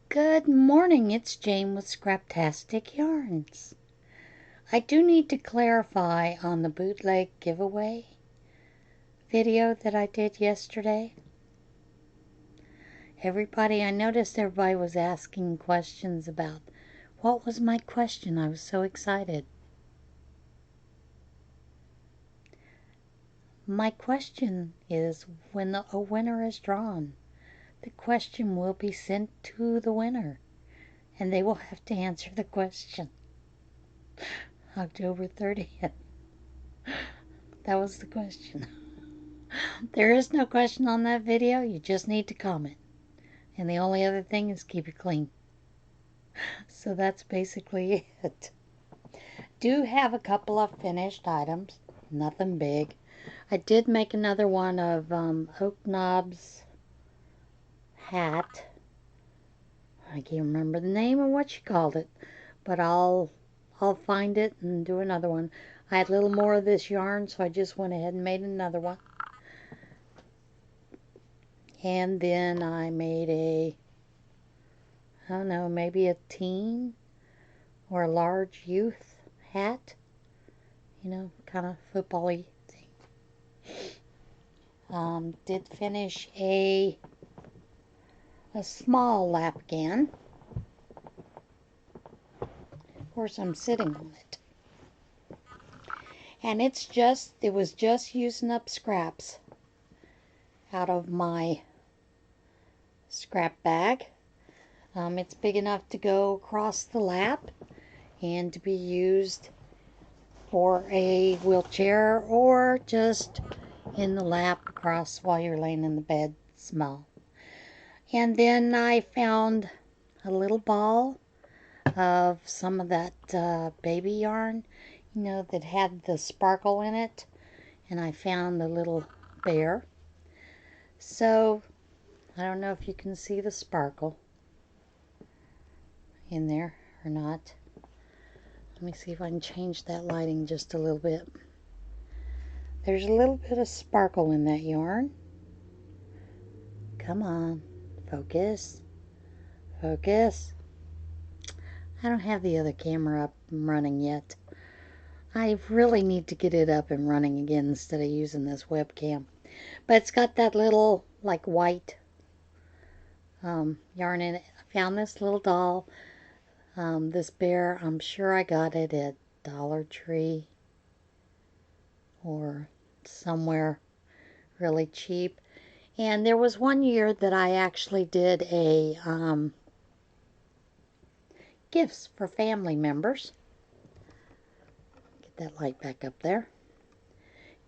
Good morning, it's Jane with Scraptastic Yarns. I do need to clarify on the bootleg giveaway video that I did yesterday. I noticed everybody was asking questions about what was my question. I was so excited. My question is, when a winner is drawn, the question will be sent to the winner, and they will have to answer the question. October 30th. That was the question. There is no question on that video. You just need to comment. And the only other thing is keep it clean. So that's basically it. Do have a couple of finished items. Nothing big. I did make another one of Oak Knob's hat. I can't remember the name or what she called it, but I'll find it and do another one. I had a little more of this yarn, so I just went ahead and made another one. And then I made I don't know, maybe a teen or a large youth hat. You know, kind of football-y thing. Did finish a small lap gown. Of course, I'm sitting on it. And it was just using up scraps out of my scrap bag. It's big enough to go across the lap and to be used for a wheelchair or just in the lap across while you're laying in the bed. Small. And then I found a little ball of some of that baby yarn, you know, that had the sparkle in it, and I found the little bear. So I don't know if you can see the sparkle in there or not. Let me see if I can change that lighting just a little bit. There's a little bit of sparkle in that yarn. Come on, focus, focus. I don't have the other camera up and running yet. I really need to get it up and running again instead of using this webcam. But it's got that little, like, white yarn in it. I found this little doll, this bear. I'm sure I got it at Dollar Tree or somewhere really cheap. And there was one year that I actually did a gifts for family members. Get that light back up there.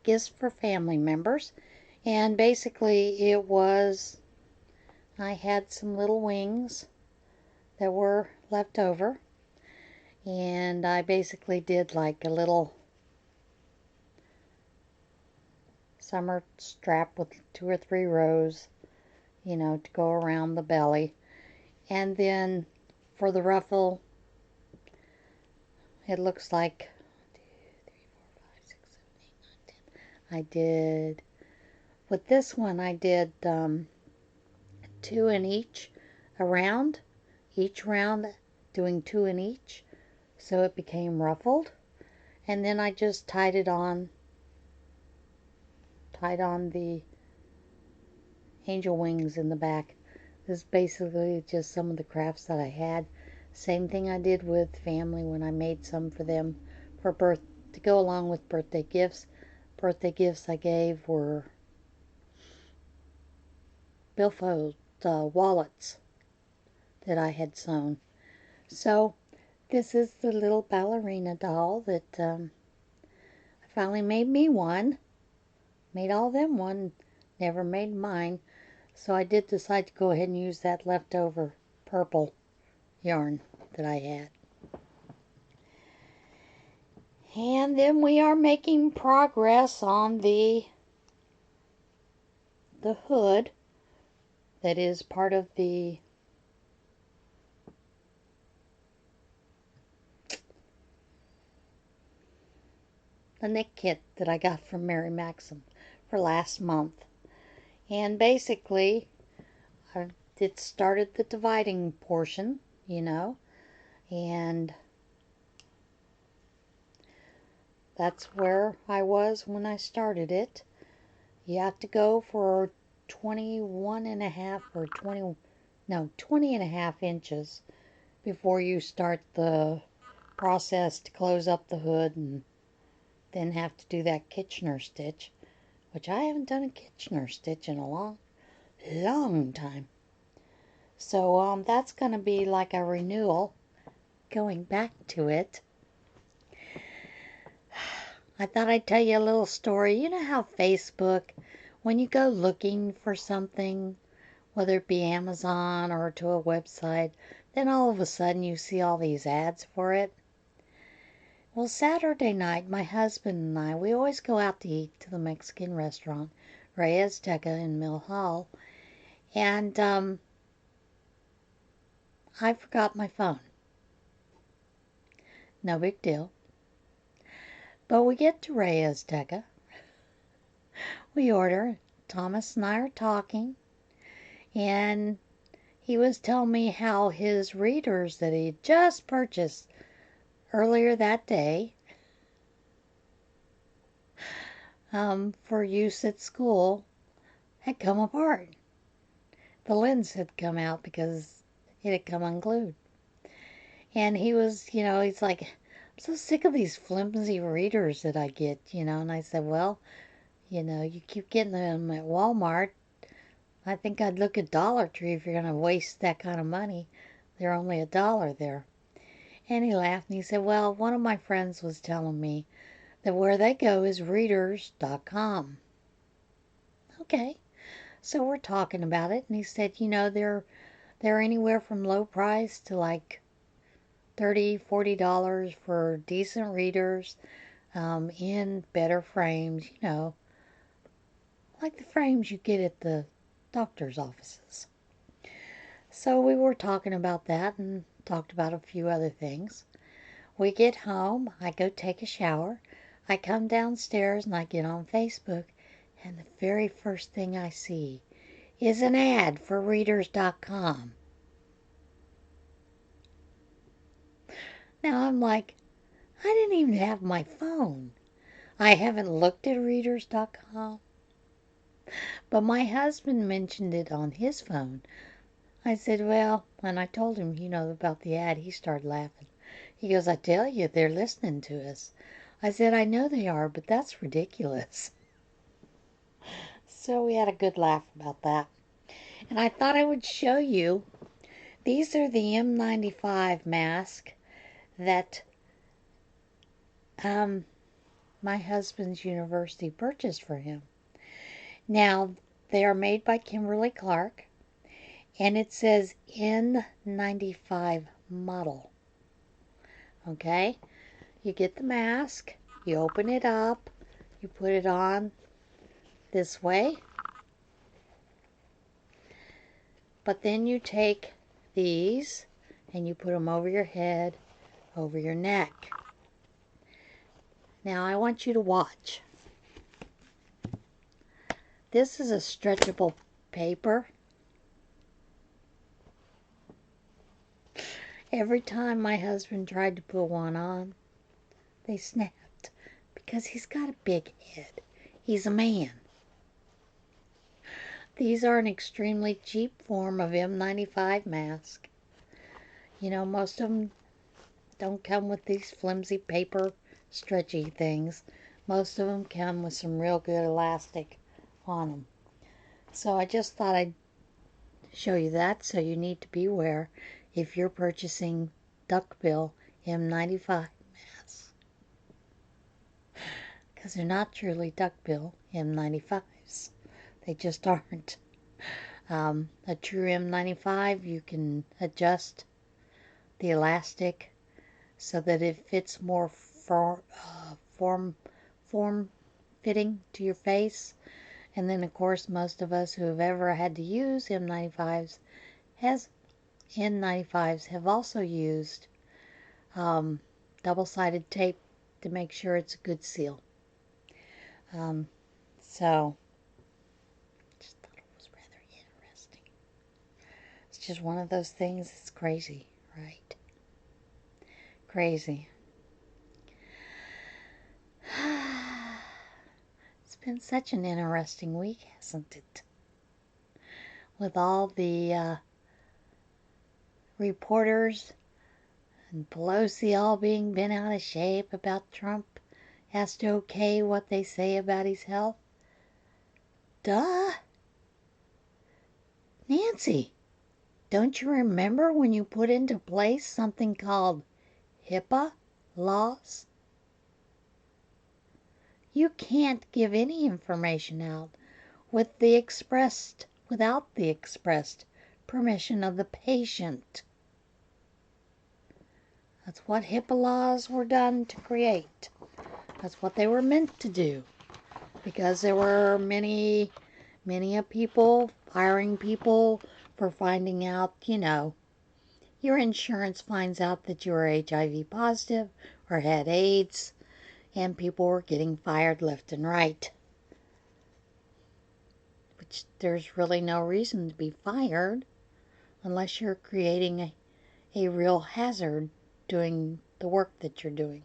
Gifts for family members. And basically it was, I had some little wings that were left over, and I basically did like a little summer strap with 2 or 3 rows, you know, to go around the belly. And then for the ruffle, it looks like 1, 2, 3, 4, 5, 6, 7, 8, 9, 10. I did, with this one I did 2 in each around, each round doing 2 in each, so it became ruffled. And then I just tied on the angel wings in the back. This is basically just some of the crafts that I had. Same thing I did with family when I made some for them for to go along with birthday gifts. Birthday gifts I gave were billfold wallets that I had sewn. So this is the little ballerina doll that I finally made me one. Made all them one, never made mine. So I did decide to go ahead and use that leftover purple yarn that I had. And then we are making progress on the hood that is part of the knit kit that I got from Mary Maxim for last month. And basically I it started the dividing portion, you know, and that's where I was when I started it. You have to go for 21 and a half or 20, no, 20 and a half inches before you start the process to close up the hood and then have to do that Kitchener stitch, which I haven't done a Kitchener stitch in a long time. So that's going to be like a renewal, going back to it. I thought I'd tell you a little story. You know how Facebook, when you go looking for something, whether it be Amazon or to a website, then all of a sudden you see all these ads for it? Well, Saturday night, my husband and I, we always go out to eat to the Mexican restaurant, Rey Azteca in Mill Hall, and I forgot my phone. No big deal. But we get to Rey Azteca, we order, Thomas and I are talking, and he was telling me how his readers that he had just purchased earlier that day for use at school had come apart. The lens had come out because it had come unglued. And he was, he's like, I'm so sick of these flimsy readers that I get, And I said, well, you keep getting them at Walmart. I think I'd look at Dollar Tree if you're going to waste that kind of money. They're only $1 there. And he laughed and he said, well, one of my friends was telling me that where they go is readers.com. Okay. So we're talking about it, and he said, they're anywhere from low price to like $30, $40 for decent readers in better frames, like the frames you get at the doctor's offices. So we were talking about that and talked about a few other things. We get home, I go take a shower, I come downstairs and I get on Facebook, and the very first thing I see is an ad for readers.com. Now I'm like, I didn't even have my phone. I haven't looked at readers.com. But my husband mentioned it on his phone. I said, well, when I told him, about the ad, he started laughing. He goes, I tell you, they're listening to us. I said, I know they are, but that's ridiculous. So we had a good laugh about that. And I thought I would show you. These are the M95 masks that my husband's university purchased for him. Now, they are made by Kimberly-Clark, and it says N95 model. Okay? You get the mask, you open it up, you put it on this way, but then you take these and you put them over your head, over your neck. Now I want you to watch. This is a stretchable paper. Every time my husband tried to put one on, they snapped because he's got a big head. He's a man. These are an extremely cheap form of M95 mask. Most of them don't come with these flimsy paper stretchy things. Most of them come with some real good elastic on them. So I just thought I'd show you that, so you need to beware if you're purchasing duckbill M95 masks, because they're not truly duckbill M95s. They just aren't. A true M95, you can adjust the elastic so that it fits more form fitting to your face. And then, of course, most of us who have ever had to use N95s have also used double-sided tape to make sure it's a good seal. So, just thought it was rather interesting. just one of those things that's crazy, right? Crazy. It's been such an interesting week, hasn't it? With all the reporters and Pelosi all being bent out of shape about Trump has to okay what they say about his health. Duh! Nancy, don't you remember when you put into place something called HIPAA laws? You can't give any information out without the expressed permission of the patient. That's what HIPAA laws were done to create. That's what they were meant to do. Because there were many people firing people for finding out, your insurance finds out that you were HIV positive or had AIDS, and people were getting fired left and right. Which there's really no reason to be fired unless you're creating a real hazard doing the work that you're doing,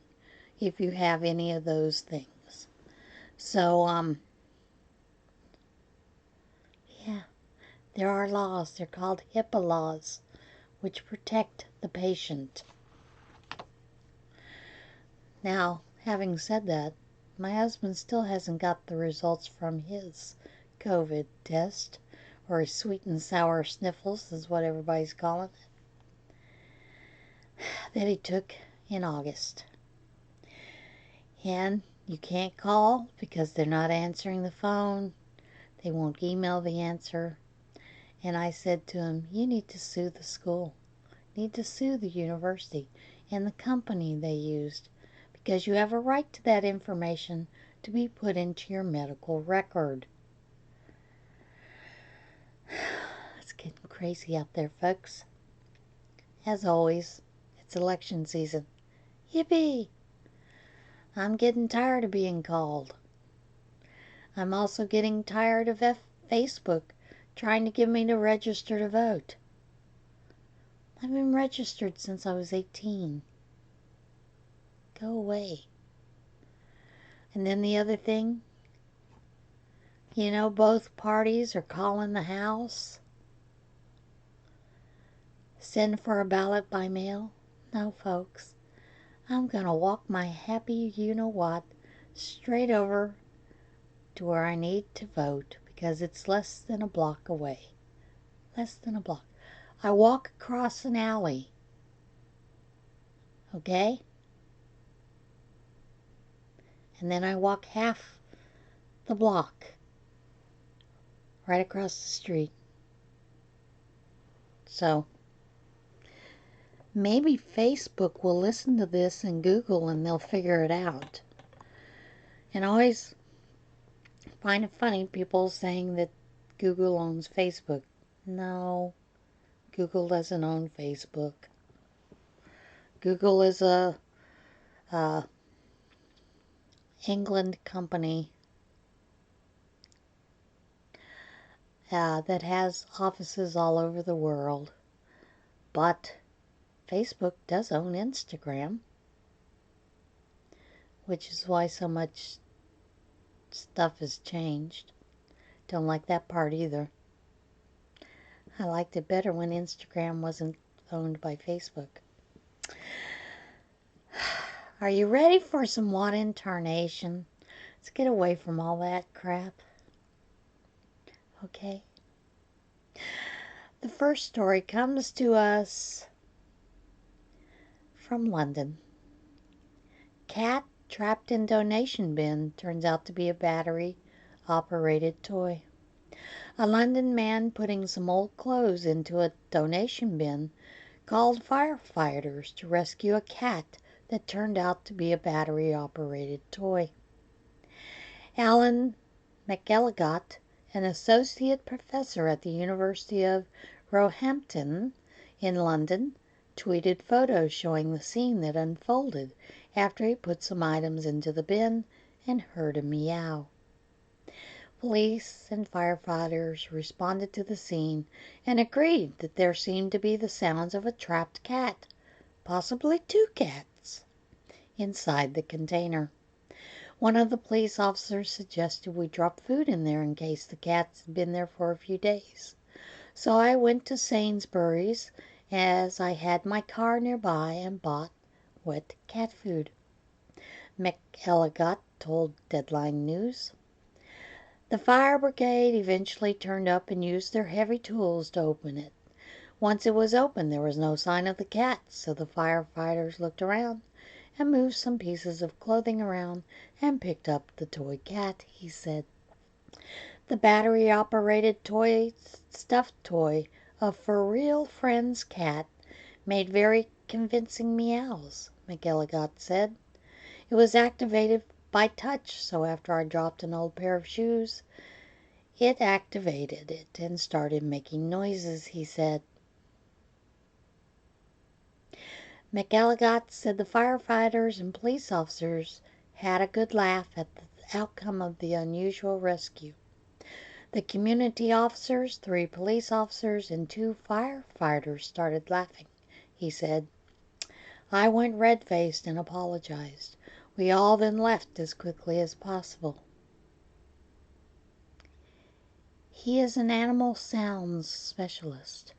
if you have any of those things. So, yeah, there are laws. They're called HIPAA laws, which protect the patient. Now, having said that, my husband still hasn't got the results from his COVID test, or his sweet and sour sniffles is what everybody's calling it, that he took in August. And you can't call because they're not answering the phone. They won't email the answer. And I said to him, you need to sue the school. You need to sue the university and the company they used, because you have a right to that information to be put into your medical record. It's getting crazy out there, folks. As always, it's election season. Yippee! I'm getting tired of being called. I'm also getting tired of Facebook trying to get me to register to vote. I've been registered since I was 18. Go away. And then the other thing, both parties are calling the House. Send for a ballot by mail. No, folks. I'm going to walk my happy you-know-what straight over to where I need to vote, because it's less than a block away. Less than a block. I walk across an alley. Okay? And then I walk half the block right across the street. So, maybe Facebook will listen to this and Google, and they'll figure it out. And I always find it funny, people saying that Google owns Facebook. No, Google doesn't own Facebook. Google is a England company that has offices all over the world. But Facebook does own Instagram, which is why so much stuff has changed. Don't like that part either. I liked it better when Instagram wasn't owned by Facebook. Are you ready for some water tarnation? Let's get away from all that crap. Okay. The first story comes to us from London. Cat trapped in donation bin turns out to be a battery-operated toy. A London man putting some old clothes into a donation bin called firefighters to rescue a cat that turned out to be a battery-operated toy. Alan McElligott, an associate professor at the University of Roehampton in London, tweeted photos showing the scene that unfolded after he put some items into the bin and heard a meow. Police and firefighters responded to the scene and agreed that there seemed to be the sounds of a trapped cat, possibly two cats, inside the container. One of the police officers suggested we drop food in there in case the cats had been there for a few days. So I went to Sainsbury's, as I had my car nearby, and bought wet cat food. McElligott told Deadline News. The fire brigade eventually turned up and used their heavy tools to open it. Once it was open, there was no sign of the cat, so the firefighters looked around and moved some pieces of clothing around and picked up the toy cat, he said. The battery-operated stuffed toy of For Real Friends cat made very convincing meows, McElligott said. It was activated by touch, so after I dropped an old pair of shoes, it activated it and started making noises, he said. McElligott said the firefighters and police officers had a good laugh at the outcome of the unusual rescue. The community officers, 3 police officers, and 2 firefighters started laughing, he said. I went red-faced and apologized. We all then left as quickly as possible. He is an animal sounds specialist.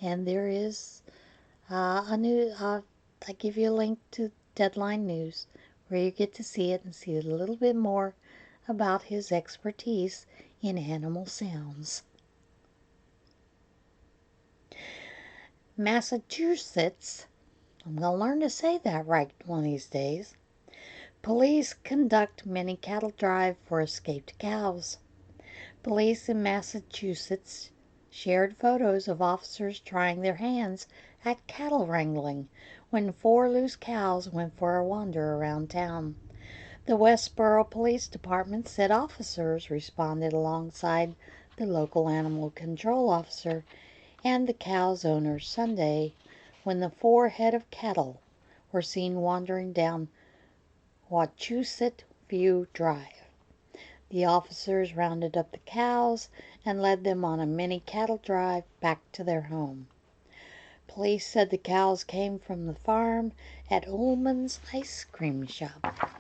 And there is I give you a link to Deadline News where you get to see it and see a little bit more about his expertise in animal sounds. Massachusetts, I'm going to learn to say that right one of these days. Police conduct mini cattle drive for escaped cows. Police in Massachusetts shared photos of officers trying their hands at cattle wrangling when 4 loose cows went for a wander around town. The Westboro Police Department said officers responded alongside the local animal control officer and the cow's owner Sunday when the 4 head of cattle were seen wandering down Wachusett View Drive. The officers rounded up the cows and led them on a mini cattle drive back to their home. Police said the cows came from the farm at Ullman's ice cream shop.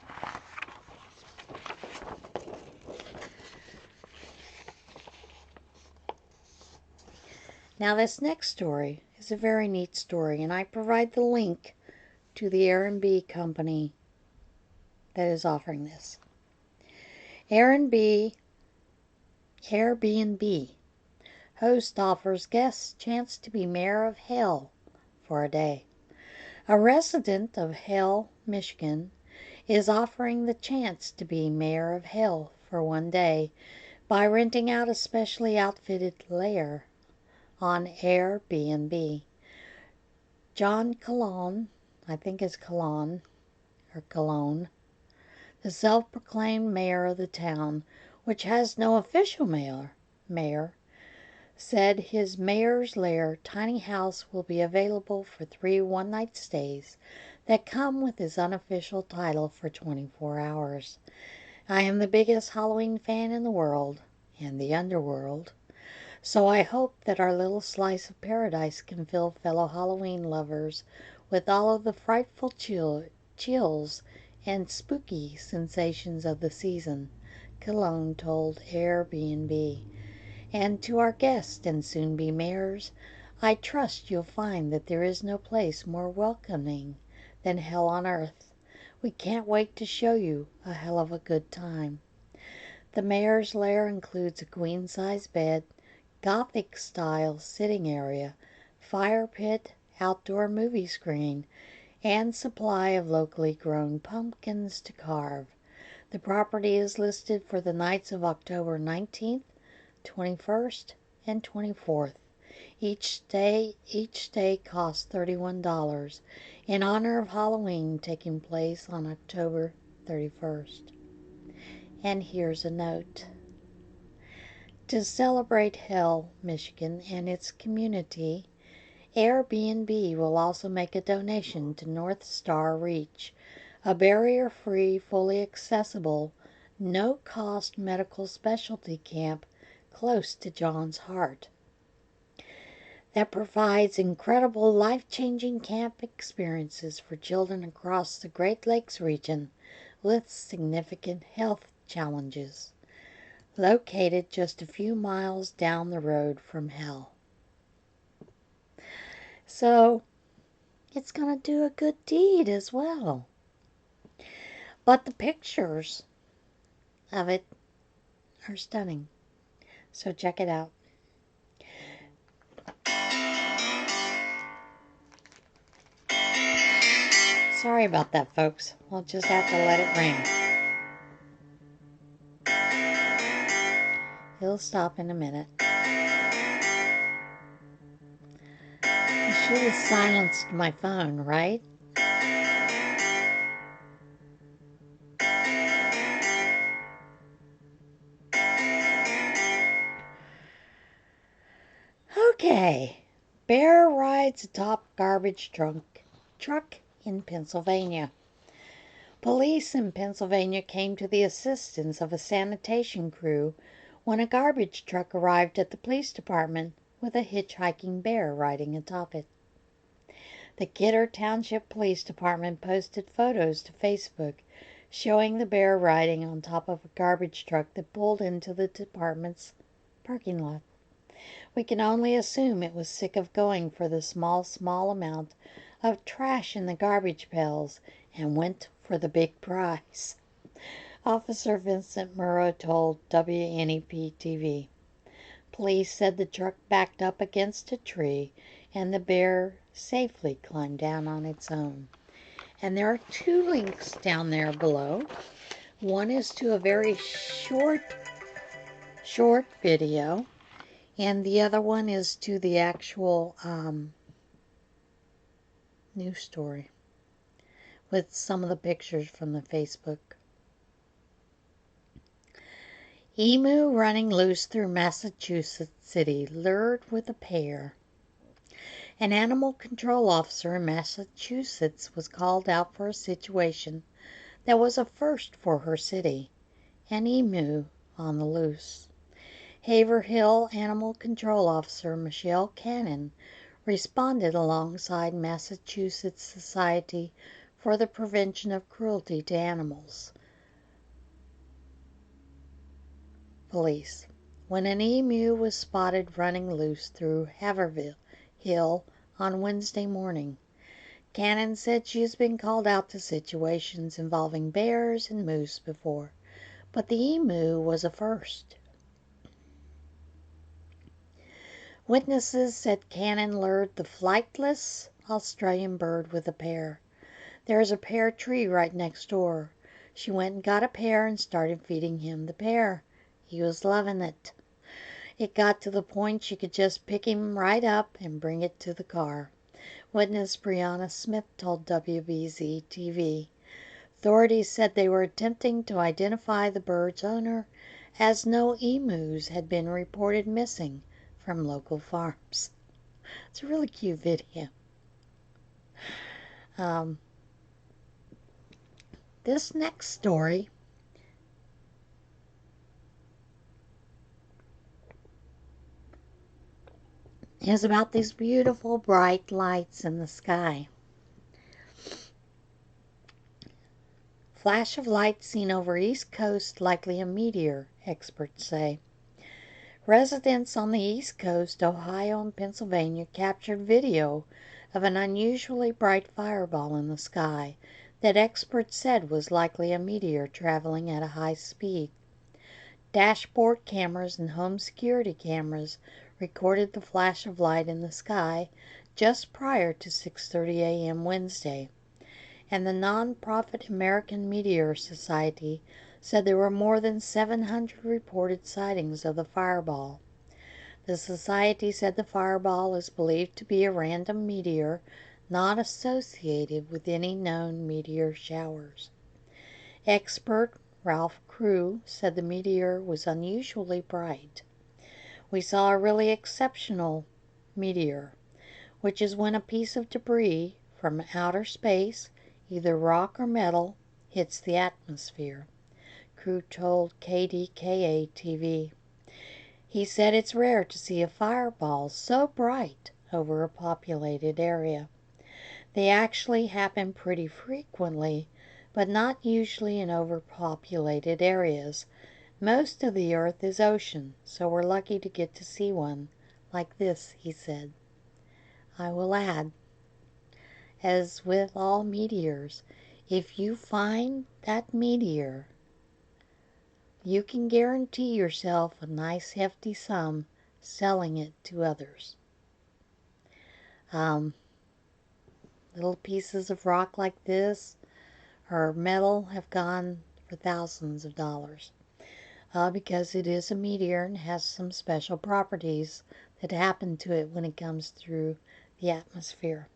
Now this next story is a very neat story, and I provide the link to the Airbnb company that is offering this. Airbnb host offers guests chance to be mayor of Hell for a day. A resident of Hell, Michigan, is offering the chance to be mayor of Hell for one day by renting out a specially outfitted lair on Airbnb. John Cologne, I think it's Cologne, or Cologne, the self-proclaimed mayor of the town, which has no official mayor, said his mayor's lair tiny house will be available for 3 one-night stays that come with his unofficial title for 24 hours. I am the biggest Halloween fan in the world, and the underworld, so I hope that our little slice of paradise can fill fellow Halloween lovers with all of the frightful chills and spooky sensations of the season, Cologne told Airbnb. And to our guests and soon-be mayors, I trust you'll find that there is no place more welcoming than hell on earth. We can't wait to show you a hell of a good time. The mayor's lair includes a queen-size bed, Gothic-style sitting area, fire pit, outdoor movie screen, and supply of locally grown pumpkins to carve. The property is listed for the nights of October 19th, 21st, and 24th. Each day costs $31 in honor of Halloween taking place on October 31st. And here's a note. To celebrate Hell, Michigan, and its community, Airbnb will also make a donation to North Star Reach, a barrier-free, fully accessible, no-cost medical specialty camp close to John's heart that provides incredible life-changing camp experiences for children across the Great Lakes region with significant health challenges, located just a few miles down the road from hell. So, it's going to do a good deed as well. But the pictures of it are stunning. So check it out. Sorry about that, folks. We'll just have to let it ring. It'll stop in a minute. I should have silenced my phone, right? Okay. Bear rides atop garbage truck in Pennsylvania. Police in Pennsylvania came to the assistance of a sanitation crew when a garbage truck arrived at the police department with a hitchhiking bear riding atop it. The Kidder Township Police Department posted photos to Facebook showing the bear riding on top of a garbage truck that pulled into the department's parking lot. We can only assume it was sick of going for the small amount of trash in the garbage pails and went for the big prize. Officer Vincent Murrow told WNEP-TV. Police said the truck backed up against a tree and the bear safely climbed down on its own. And there are two links down there below. One is to a very short video, and the other one is to the actual news story with some of the pictures from the Facebook. Emu running loose through Massachusetts City, lured with a pear. An animal control officer in Massachusetts was called out for a situation that was a first for her city, an emu on the loose. Haverhill Animal Control Officer Michelle Cannon responded alongside Massachusetts Society for the Prevention of Cruelty to Animals police when an emu was spotted running loose through Haverhill on Wednesday morning. Cannon said she has been called out to situations involving bears and moose before, but the emu was a first. Witnesses said Cannon lured the flightless Australian bird with a pear. There is a pear tree right next door. She went and got a pear and started feeding him the pear. He was loving it. It got to the point she could just pick him right up and bring it to the car. Witness Brianna Smith told WBZ-TV. Authorities said they were attempting to identify the bird's owner, as no emus had been reported missing from local farms. It's a really cute video. This next story is about these beautiful bright lights in the sky. Flash of light seen over East Coast, likely a meteor, experts say. Residents on the East Coast, Ohio and Pennsylvania captured video of an unusually bright fireball in the sky that experts said was likely a meteor traveling at a high speed. Dashboard cameras and home security cameras recorded the flash of light in the sky just prior to 6:30 a.m. Wednesday, and the non-profit American Meteor Society said there were more than 700 reported sightings of the fireball. The society said the fireball is believed to be a random meteor not associated with any known meteor showers. Expert Ralph Crew said the meteor was unusually bright. We saw a really exceptional meteor. which is when a piece of debris from outer space, either rock or metal, hits the atmosphere, crew told KDKA TV. He said it's rare to see a fireball so bright over a populated area. They actually happen pretty frequently, but not usually in overpopulated areas. Most of the Earth is ocean, so we're lucky to get to see one like this, he said. I will add, as with all meteors, if you find that meteor, you can guarantee yourself a nice hefty sum selling it to others. Little pieces of rock like this or metal have gone for thousands of dollars because it is a meteor and has some special properties that happen to it when it comes through the atmosphere.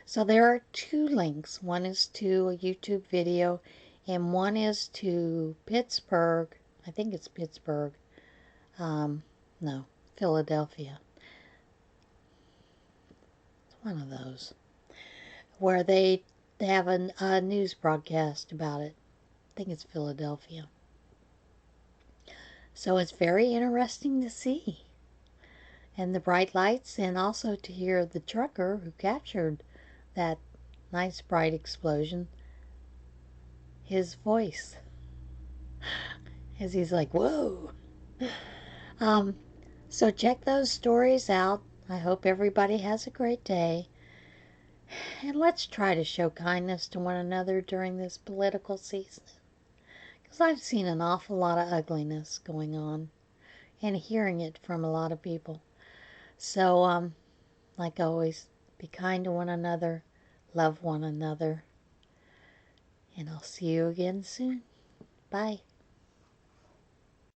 So there are two links. One is to a YouTube video and one is to Pittsburgh. I think it's Pittsburgh. No, Philadelphia. It's one of those. Where they have a news broadcast about it. I think it's Philadelphia. So it's very interesting to see. And the bright lights, and also to hear the trucker who captured that nice bright explosion, his voice, as he's like, whoa. So check those stories out. I hope everybody has a great day. And let's try to show kindness to one another during this political season. Because I've seen an awful lot of ugliness going on and hearing it from a lot of people. So, like always, be kind to one another, love one another, and I'll see you again soon. Bye.